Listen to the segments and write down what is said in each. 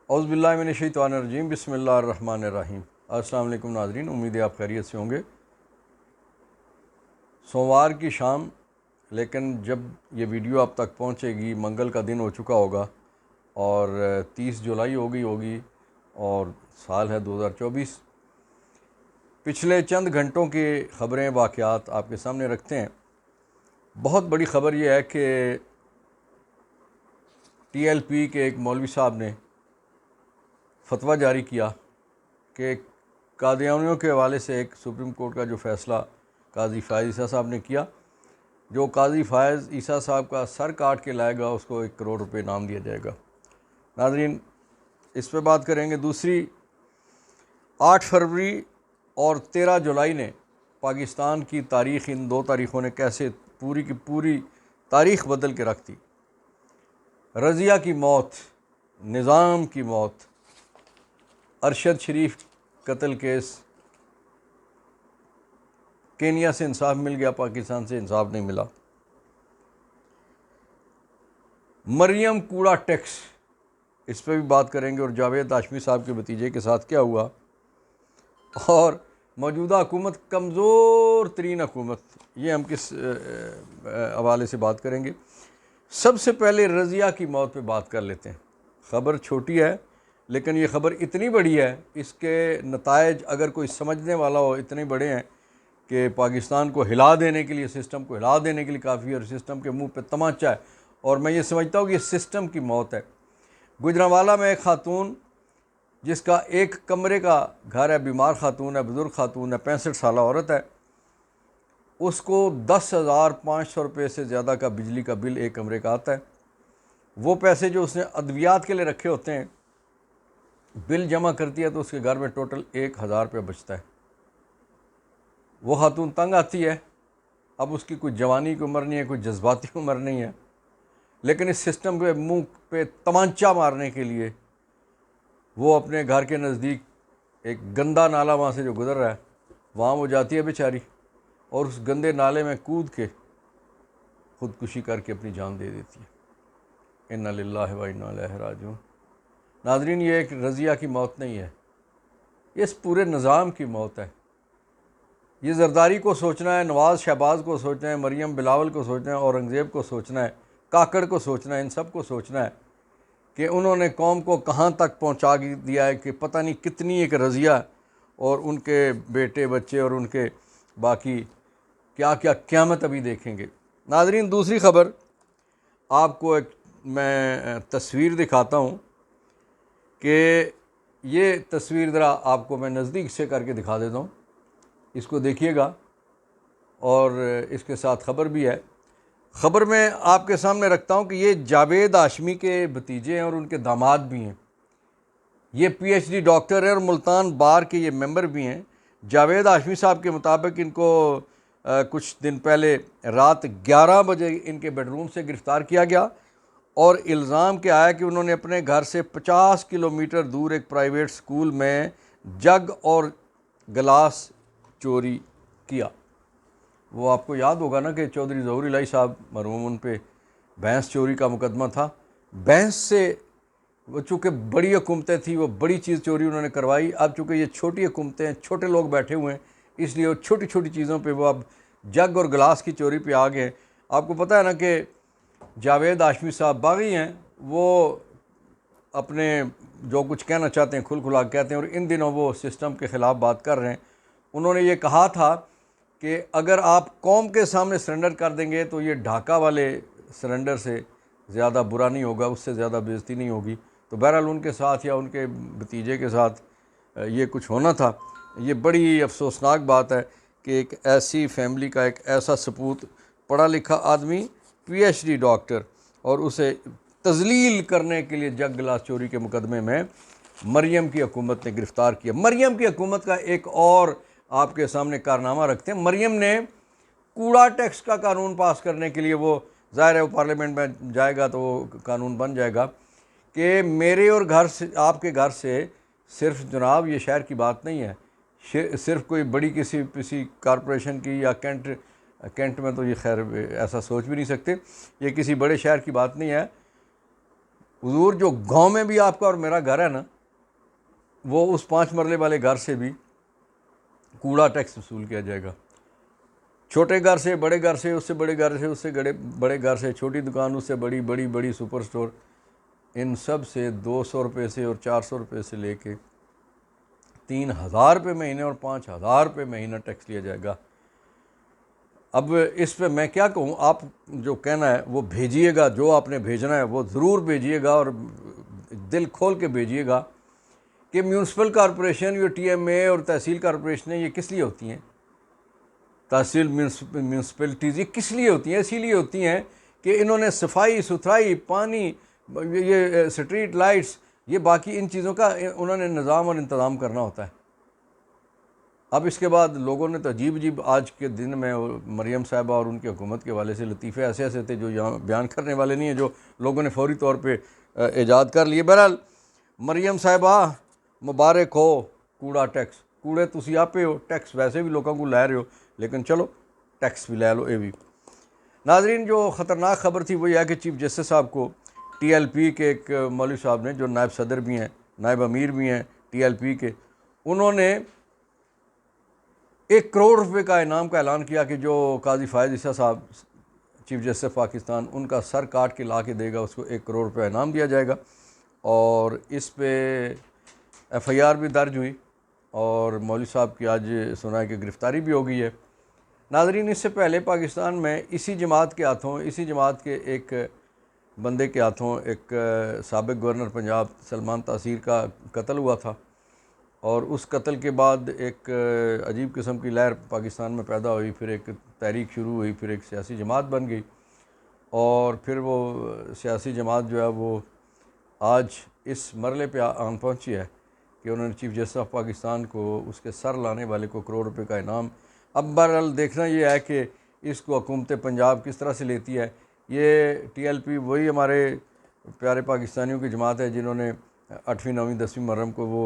औज़ुबिल्लाहिमिनश्शैतानिर्रजीम बिस्मिल्लाहिर्रहमानिर्रहीम। अस्सलाम वालेकुम नाज़रीन, उम्मीद है आप खैरियत से होंगे। सोमवार की शाम, लेकिन जब ये वीडियो आप तक पहुंचेगी मंगल का दिन हो चुका होगा और 30 जुलाई हो गई होगी और साल है 2024। पिछले चंद घंटों की ख़बरें वाक़यात आपके सामने रखते हैं। बहुत बड़ी ख़बर यह है कि TLP के एक मौलवी साहब ने फतवा जारी किया कि कादियानियों के हवाले से एक सुप्रीम कोर्ट का जो फ़ैसला काजी फ़ायज़ ईसा साहब ने किया, जो काजी फ़ायज़ ईसा साहब का सर काट के लाएगा उसको 1 करोड़ रुपए इनाम दिया जाएगा। नाज़रीन, इस पर बात करेंगे। दूसरी, 8 फरवरी और 13 जुलाई ने पाकिस्तान की तारीख़, इन दो तारीख़ों ने कैसे पूरी की पूरी तारीख़ बदल के रख दी। रज़िया की मौत, निज़ाम की मौत, अरशद शरीफ कत्ल केस, केनिया से इंसाफ मिल गया, पाकिस्तान से इंसाफ नहीं मिला। मरियम कूड़ा टैक्स, इस पर भी बात करेंगे और जावेद हाशमी साहब के भतीजे के साथ क्या हुआ, और मौजूदा हुकूमत कमज़ोर तरीन हुकूमत, ये हम किस हवाले से बात करेंगे। सबसे पहले रज़िया की मौत पे बात कर लेते हैं। ख़बर छोटी है लेकिन ये ख़बर इतनी बड़ी है, इसके नतायज अगर कोई समझने वाला हो इतने बड़े हैं कि पाकिस्तान को हिला देने के लिए, सिस्टम को हिला देने के लिए काफ़ी है, और सिस्टम के मुंह पे तमाचा है। और मैं ये समझता हूँ कि ये सिस्टम की मौत है। गुजरांवाला में एक खातून जिसका एक कमरे का घर है, बीमार खातून है, बुज़ुर्ग खातून है, 65 साल औरत है, उसको 10,500 रुपये से ज़्यादा का बिजली का बिल एक कमरे का आता है। वो पैसे जो उसने अद्वियात के लिए रखे होते हैं, बिल जमा करती है तो उसके घर में टोटल 1,000 रुपये बचता है। वो खातून तंग आती है। अब उसकी कोई जवानी की उम्र नहीं है, कोई जज्बाती उम्र नहीं है, लेकिन इस सिस्टम के मुंह पे तमांचा मारने के लिए वो अपने घर के नज़दीक एक गंदा नाला वहाँ से जो गुज़र रहा है, वहाँ वो जाती है बेचारी, और उस गंदे नाले में कूद के ख़ुदकुशी करके अपनी जान दे देती है। इन्ना लिल्लाहि व इन्ना इलैहि राजिऊन। नाज़रीन, ये एक रज़िया की मौत नहीं है, ये इस पूरे निज़ाम की मौत है। ये ज़रदारी को सोचना है, नवाज़ शहबाज को सोचना है, मरियम बिलावल को सोचना है, औरंगज़ेब को सोचना है, काकड़ को सोचना है, इन सब को सोचना है कि उन्होंने कौम को कहाँ तक पहुँचा दिया है कि पता नहीं कितनी एक रज़िया और उनके बेटे बच्चे और उनके बाकी क्या क्या क़यामत अभी देखेंगे। नाज़रीन, दूसरी ख़बर आपको एक मैं तस्वीर दिखाता हूँ कि ये तस्वीर ज़रा आपको मैं नज़दीक से करके दिखा देता हूँ, इसको देखिएगा, और इसके साथ ख़बर भी है। ख़बर में आपके सामने रखता हूँ कि ये जावेद हाशमी के भतीजे हैं और उनके दामाद भी हैं। ये PhD डॉक्टर हैं और मुल्तान बार के ये मेंबर भी हैं। जावेद हाशमी साहब के मुताबिक इनको कुछ दिन पहले रात 11 बजे इनके बेडरूम से गिरफ़्तार किया गया और इल्ज़ाम क्या आया कि उन्होंने अपने घर से 50 किलोमीटर दूर एक प्राइवेट स्कूल में जग और गिलास चोरी किया। वो आपको याद होगा ना कि चौधरी ज़हूर इलाही साहब मरहूम, उन पे भैंस चोरी का मुकदमा था। भैंस से वो चूँकि बड़ी हुकूमतें थी, वो बड़ी चीज़ चोरी उन्होंने करवाई। अब चूँकि ये छोटी हुकूमतें हैं, छोटे लोग बैठे हुए हैं, इसलिए वो छोटी छोटी चीज़ों पे वो अब जग और गिलास की चोरी पे आ गए। आपको पता है ना कि जावेद हाशमी साहब बागी हैं, वो अपने जो कुछ कहना चाहते हैं खुल खुला कहते हैं, और इन दिनों वो सिस्टम के ख़िलाफ़ बात कर रहे हैं। उन्होंने ये कहा था कि अगर आप कौम के सामने सरेंडर कर देंगे तो ये ढाका वाले सरेंडर से ज़्यादा बुरा नहीं होगा, उससे ज़्यादा बेइज्जती नहीं होगी। तो बहरहाल उनके साथ या उनके भतीजे के साथ ये कुछ होना था। ये बड़ी अफसोसनाक बात है कि एक ऐसी फैमिली का एक ऐसा सपूत, पढ़ा लिखा आदमी, PhD डॉक्टर, और उसे तजलील करने के लिए जग गिलास चोरी के मुकदमे में मरियम की हुकूमत ने गिरफ़्तार किया। मरियम की हुकूमत का एक और आपके सामने कारनामा रखते हैं। मरियम ने कूड़ा टैक्स का कानून पास करने के लिए, वो ज़ाहिर है वो पार्लियामेंट में जाएगा तो वो कानून बन जाएगा कि मेरे और घर से, आपके घर से सिर्फ, जनाब ये शहर की बात नहीं है, सिर्फ कोई बड़ी किसी कारपोरेशन की या कैंट में तो ये खैर ऐसा सोच भी नहीं सकते, ये किसी बड़े शहर की बात नहीं है। हुजूर जो गांव में भी आपका और मेरा घर है ना, वो उस 5 मरले वाले घर से भी कूड़ा टैक्स वसूल किया जाएगा। छोटे घर से, बड़े घर से, उससे बड़े घर से, उससे बड़े घर से, छोटी दुकान उससे बड़ी, बड़ी बड़ी सुपर स्टोर, इन सब से 200 रुपये से और 400 रुपये से लेके 3000 रुपये महीने और 5000 रुपये महीना टैक्स लिया जाएगा। अब इस पे मैं क्या कहूँ, आप जो कहना है वो भेजिएगा, जो आपने भेजना है वो ज़रूर भेजिएगा और दिल खोल के भेजिएगा कि म्यूनसिपल कॉरपोरेशन, ये TMA और तहसील कॉरपोरेशनें ये किस लिए होती हैं, तहसील म्यूनसिपलिटीज़ ये किस लिए होती हैं? इसीलिए होती हैं कि इन्होंने सफाई सुथराई, पानी, ये स्ट्रीट लाइट्स, ये बाकी इन चीज़ों का उन्होंने निज़ाम और इंतज़ाम करना होता है। अब इसके बाद लोगों ने तो अजीब अजीब आज के दिन में मरियम साहिबा और उनकी हुकूमत के हवाले से लतीफ़े ऐसे ऐसे थे जो यहाँ बयान करने वाले नहीं हैं, जो लोगों ने फौरी तौर पे ईजाद कर लिए। बहरहाल मरियम साहिबा मुबारक हो कूड़ा टैक्स, कूड़े तुसी आपे हो, टैक्स वैसे भी लोगों को लै रहे हो, लेकिन चलो टैक्स भी लै लो। ये भी नाजरीन, जो ख़तरनाक ख़बर थी वो यह है कि चीफ जस्टिस साहब को TLP के एक मौलवी साहब ने, जो नायब सदर भी हैं, नायब अमीर भी हैं TLP के, उन्होंने 1 करोड़ रुपए का इनाम का ऐलान किया कि जो काजी फ़ायज़ ईसा साहब चीफ जस्टिस पाकिस्तान उनका सर काट के ला के देगा, उसको 1 करोड़ रुपये इनाम दिया जाएगा। और इस पे FIR भी दर्ज हुई और मौलवी साहब की आज सुना है कि गिरफ़्तारी भी हो गई है। नाज़रीन, इससे पहले पाकिस्तान में इसी जमात के हाथों, इसी जमात के एक बंदे के हाथों एक साबिक़ गवर्नर पंजाब सलमान तासीर का कत्ल हुआ था और उस कत्ल के बाद एक अजीब किस्म की लहर पाकिस्तान में पैदा हुई, फिर एक तहरीक शुरू हुई, फिर एक सियासी जमात बन गई और फिर वो सियासी जमात जो है वो आज इस मरले पे आन पहुंची है कि उन्होंने चीफ जस्टिस ऑफ पाकिस्तान को, उसके सर लाने वाले को, करोड़ रुपए का इनाम। अब बहरहाल देखना ये है कि इसको हुकूमत पंजाब किस तरह से लेती है। ये TLP वही हमारे प्यारे पाकिस्तानियों की जमात है जिन्होंने 8वीं 9वीं 10वीं मुहर्रम को वो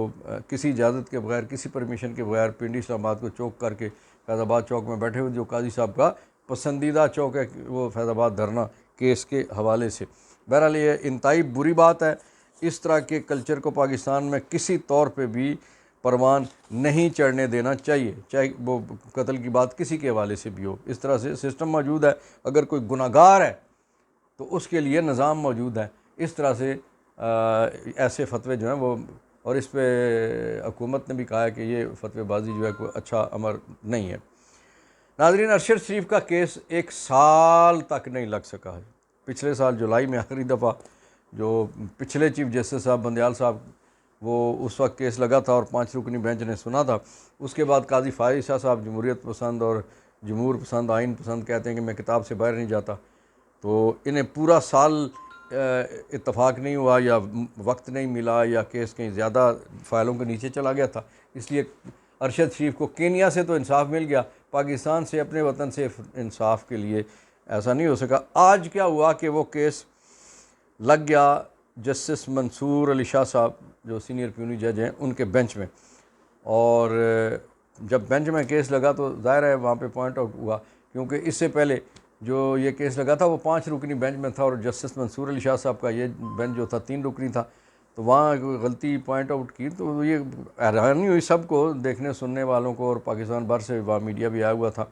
किसी इजाज़त के बगैर, किसी परमिशन के बगैर पिंडी इस्लामाबाद को चौक करके फैज़ाबाद चौक में बैठे हुए, जो काजी साहब का पसंदीदा चौक है वो फैज़ाबाद धरना केस के हवाले से। बहरहाल ये इंतहाई बुरी बात है। इस तरह के कल्चर को पाकिस्तान में किसी तौर पे भी परवान नहीं चढ़ने देना चाहिए, चाहे वो कत्ल की बात किसी के हवाले से भी हो। इस तरह से सिस्टम मौजूद है, अगर कोई गुनाहगार है तो उसके लिए निज़ाम मौजूद है। इस तरह से ऐसे फतवे जो हैं वो, और इस पे हुकूमत ने भी कहा है कि ये फतवेबाजी जो है कोई अच्छा अमर नहीं है। नाज़रीन, अरशद शरीफ का केस 1 साल तक नहीं लग सका है। पिछले साल जुलाई में आखिरी दफ़ा जो पिछले चीफ जस्टिस साहब बंदयाल साहब, वो उस वक्त केस लगा था और 5 रुकनी बेंच ने सुना था। उसके बाद काजी फ़ायज़ ईसा साहब जमहूरियत पसंद और जमहूर पसंद, आइन पसंद कहते हैं कि मैं किताब से बाहर नहीं जाता, तो इन्हें पूरा साल इत्तफाक नहीं हुआ या वक्त नहीं मिला या केस कहीं ज़्यादा फ़ाइलों के नीचे चला गया था, इसलिए अरशद शरीफ को केनिया से तो इंसाफ मिल गया, पाकिस्तान से, अपने वतन से इंसाफ के लिए ऐसा नहीं हो सका। आज क्या हुआ कि वो केस लग गया जस्टिस मंसूर अली शाह साहब जो सीनियर प्यूनी जज हैं उनके बेंच में, और जब बेंच में केस लगा तो ज़ाहिर है वहाँ पे पॉइंट आउट हुआ, क्योंकि इससे पहले जो ये केस लगा था वो 5 रुकनी बेंच में था और जस्टिस मंसूर अली शाह साहब का ये बेंच जो था 3 रुकनी था, तो वहाँ गलती पॉइंट आउट की। तो ये हैरानी हुई सबको, देखने सुनने वालों को, और पाकिस्तान भर से वहाँ मीडिया भी आया हुआ था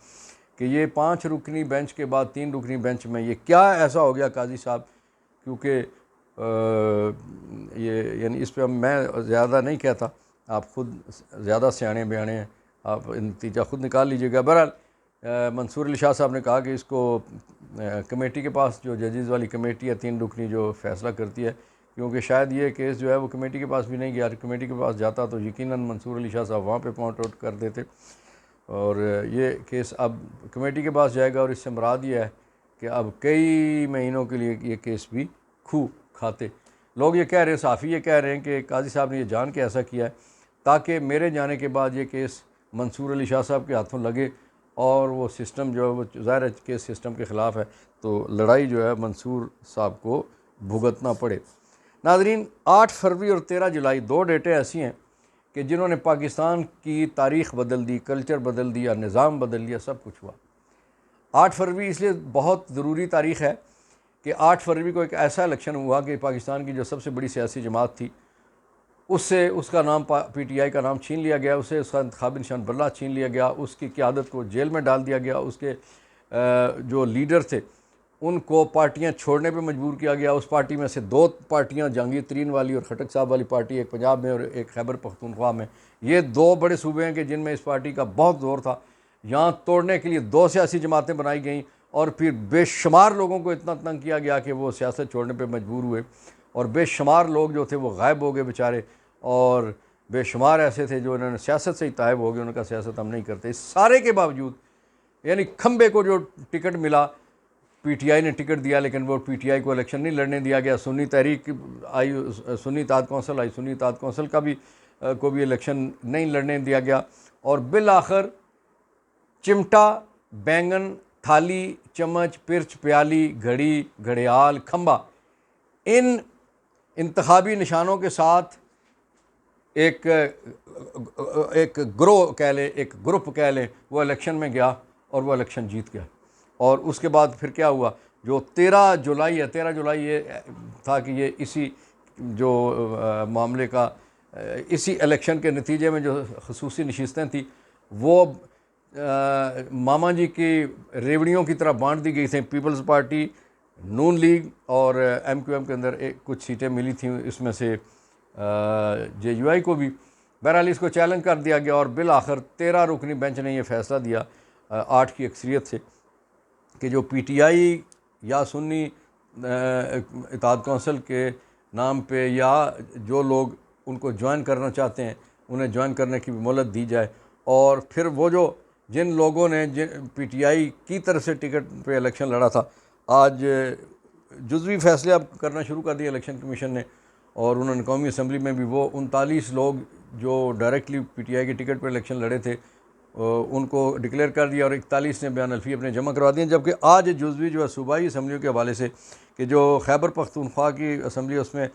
कि ये 5 रुकनी बेंच के बाद 3 रुकनी बेंच में ये क्या ऐसा हो गया काजी साहब, क्योंकि ये यानी इस पर मैं ज़्यादा नहीं कहता, आप ख़ुद ज़्यादा सियाने बयाने हैं, आप नतीजा ख़ुद निकाल लीजिएगा। बहरहाल मंसूर अली शाह साहब ने कहा कि इसको कमेटी के पास, जो जजेज़ वाली कमेटी है 3 रुकनी जो फ़ैसला करती है, क्योंकि शायद ये केस जो है वो कमेटी के पास भी नहीं गया, कमेटी के पास जाता तो यकीनन मंसूर अली शाह साहब वहाँ पे पॉइंट आउट कर देते, और ये केस अब कमेटी के पास जाएगा। और इससे मुराद ये है कि अब कई महीनों के लिए ये केस भी खूब खाते। लोग ये कह रहे हैं, सहाफ़ी ये कह रहे हैं कि काजी साहब ने ये जान के ऐसा किया है ताकि मेरे जाने के बाद ये केस मंसूर अली शाह साहब के हाथों लगे और वो सिस्टम जो है वो ज़ाहिर केस सिस्टम के ख़िलाफ़ है, तो लड़ाई जो है मंसूर साहब को भुगतना पड़े। नाज़रीन, 8 फरवरी और 13 जुलाई 2 डेटें ऐसी हैं कि जिन्होंने पाकिस्तान की तारीख़ बदल दी, कल्चर बदल दिया, निज़ाम बदल दिया, सब कुछ हुआ। 8 फरवरी इसलिए बहुत ज़रूरी तारीख़ है कि 8 फरवरी को एक ऐसा इलेक्शन हुआ कि पाकिस्तान की जो सबसे बड़ी सियासी जमात थी उससे उसका नाम PTI का नाम छीन लिया गया, उससे उसका इंतखाबी निशान बल्ला छीन लिया गया, उसकी क़यादत को जेल में डाल दिया गया, उसके जो लीडर थे उनको पार्टियां छोड़ने पे मजबूर किया गया। उस पार्टी में से 2 पार्टियां जहांगीर तरीन वाली और खटक साहब वाली पार्टी, एक पंजाब में और एक खैबर पख्तूनख्वा में, ये 2 बड़े सूबे हैं कि जिनमें इस पार्टी का बहुत ज़ोर था। यहाँ तोड़ने के लिए 2 सियासी जमातें बनाई गईं और फिर बेशुमार लोगों को इतना तंग किया गया कि वो सियासत छोड़ने पर मजबूर हुए और बेशुमार लोग जो थे वो गायब हो गए बेचारे, और बेशुमार ऐसे थे जो इन्होंने सियासत से ही तायब हो गए, उन्होंने कहा सियासत हम नहीं करते। इस सारे के बावजूद यानी खंबे को जो टिकट मिला, PTI ने टिकट दिया लेकिन वो PTI को इलेक्शन नहीं लड़ने दिया गया। सुन्नी तहरीक आई, सुन्नी इत्तेहाद कौंसिल आई, सुन्नी इत्तेहाद कौंसिल का भी को भी इलेक्शन नहीं लड़ने दिया गया। और बिल आखिर चिमटा, बैंगन, थाली, चम्मच, पिरच, प्याली, घड़ी, घड़ियाल, खंबा, इन इंतखाबी निशानों के साथ एक ग्रोह कह लें, एक ग्रुप कह लें, वो इलेक्शन में गया और वो इलेक्शन जीत गया। और उसके बाद फिर क्या हुआ, जो 13 जुलाई है, 13 जुलाई ये था कि ये इसी जो मामले का इसी इलेक्शन के नतीजे में जो खसूसी नशिस्तें थी वो मामा जी की रेवड़ियों की तरह बांट दी गई थी। पीपल्स पार्टी, नून लीग और MQM के अंदर कुछ सीटें मिली थी, इसमें से JUI को भी। बहरहाल इसको चैलेंज कर दिया गया और बिल आखिर 13 रुकनी बेंच ने यह फैसला दिया 8 की अक्सरियत से कि जो PTI या सुन्नी इत्तेहाद कौंसिल के नाम पे या जो लोग उनको ज्वाइन करना चाहते हैं उन्हें ज्वाइन करने की भी मोहलत दी जाए। और फिर वो जो जिन लोगों ने PTI की तरफ से टिकट पे इलेक्शन लड़ा था, आज जुज़वी फैसले अब करना शुरू कर दिए इलेक्शन कमीशन ने, और उन्होंने कौमी असम्बली में भी वो 39 लोग जो डायरेक्टली PTI के टिकट पर इलेक्शन लड़े थे उनको डिक्लेयर कर दिया और 41 ने बयान अल्फी अपने जमा करवा दिए। जबकि आज जुज़वी जो है सूबाई असम्बलियों के हवाले से कि जो खैबर पख्तूनख्वा की असम्बली उसमें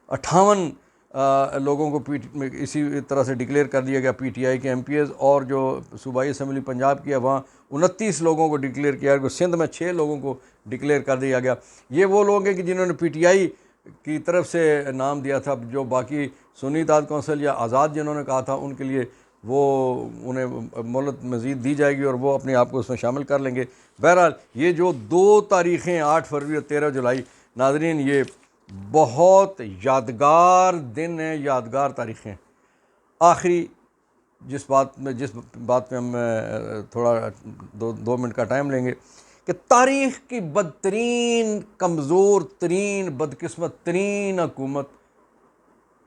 58 लोगों को इसी तरह से डिक्लेयर कर दिया गया PTI के MPs, और जो सूबाई असम्बली पंजाब की है वहाँ 29 लोगों को डिक्लेयर किया गया, सिंध में 6 लोगों को डिक्लेयर कर दिया गया। ये वो लोग हैं कि जिन्होंने PTI की तरफ से नाम दिया था, जो बाकी सुन्नी इत्तेहाद कौंसिल या आज़ाद जिन्होंने कहा था उनके लिए वो उन्हें मोहलत मज़ीद दी जाएगी और वो अपने आप को उसमें शामिल कर लेंगे। बहरहाल ये जो 2 तारीख़ें 8 फरवरी और 13 जुलाई, नाज़रीन ये बहुत यादगार दिन हैं, यादगार तारीख़ें। आखिरी जिस बात पे हम थोड़ा 2 मिनट का टाइम लेंगे कि तारीख़ की बदतरीन, कमज़ोर तरीन, बदकिस्मत तरीन हुकूमत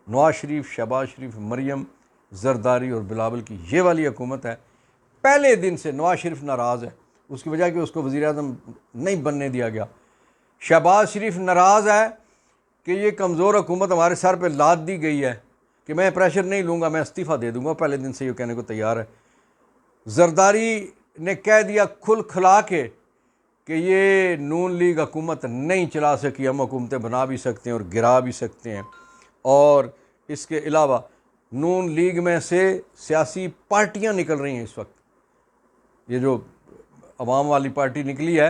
नवाज शरीफ, शहबाज शरीफ, मरियम, जरदारी और बिलावल की ये वाली हुकूमत है। पहले दिन से नवाज शरीफ नाराज़ है, उसकी वजह कि उसको वज़ीर आज़म नहीं बनने दिया गया। शहबाज शरीफ नाराज़ है कि ये कमज़ोर हुकूमत हमारे सर पे लाद दी गई है कि मैं प्रेशर नहीं लूँगा, मैं इस्तीफ़ा दे दूँगा, पहले दिन से ये कहने को तैयार है। जरदारी ने कह दिया खुल खला के कि ये नून लीग हुकूमत नहीं चला सकी, हम हुकूमतें बना भी सकते हैं और गिरा भी सकते हैं। और इसके अलावा नून लीग में से सियासी पार्टियां निकल रही हैं इस वक्त। ये जो अवाम वाली पार्टी निकली है,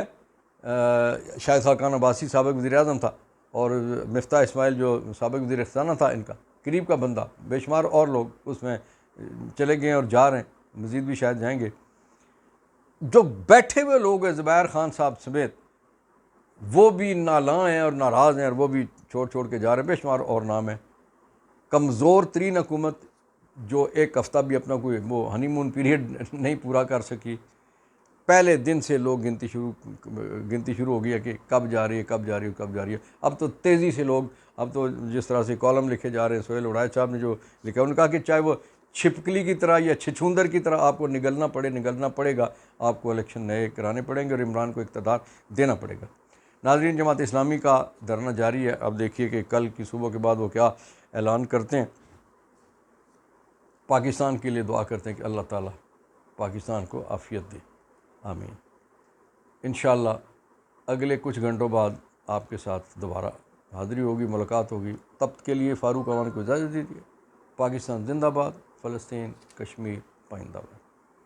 शायद खाकान अब्बासी साबिक़ वज़ीर आज़म था और मिफ्ता इस्माइल जो साबिक़ वज़ीर ख़ज़ाना था, इनका करीब का बंदा, बेशुमार और लोग उसमें चले गए और जा रहे हैं, मज़ीद भी शायद जाएंगे। जो बैठे हुए लोग हैं ज़ुबैर खान साहब समेत, वो भी नालां हैं और नाराज़ हैं और वो भी छोड़ के जा रहे हैं। बेशुमार और नाम है। कमज़ोर तरीन हुकूमत जो एक हफ़्ता भी अपना कोई वो हनीमून पीरियड नहीं पूरा कर सकी। पहले दिन से लोग गिनती शुरू हो गई है कि कब जा रही है, कब जा रही है, कब जा रही है। अब तो तेज़ी से लोग, अब तो जिस तरह से कॉलम लिखे जा रहे हैं, सोहेल उड़ाय साहब ने जो लिखा, उन्होंने कहा कि चाहे वो छिपकली की तरह या छिछूंदर की तरह आपको निगलना पड़ेगा, आपको इलेक्शन नए कराने पड़ेंगे और इमरान को इक़्तिदार देना पड़ेगा। नाज़रीन, जमात इस्लामी का धरना जारी है। अब देखिए कि कल की सुबह के बाद वो क्या ऐलान करते हैं। पाकिस्तान के लिए दुआ करते हैं कि अल्लाह ताला पाकिस्तान को आफ़ियत दे, आमीन। इंशाअल्लाह अगले कुछ घंटों बाद आपके साथ दोबारा हाज़िरी होगी, मुलाकात होगी। तब के लिए फ़ारूक अवान को इजाज़त दीजिए। पाकिस्तान जिंदाबाद, फ़लस्तीन कश्मीर पाइंदाबाद।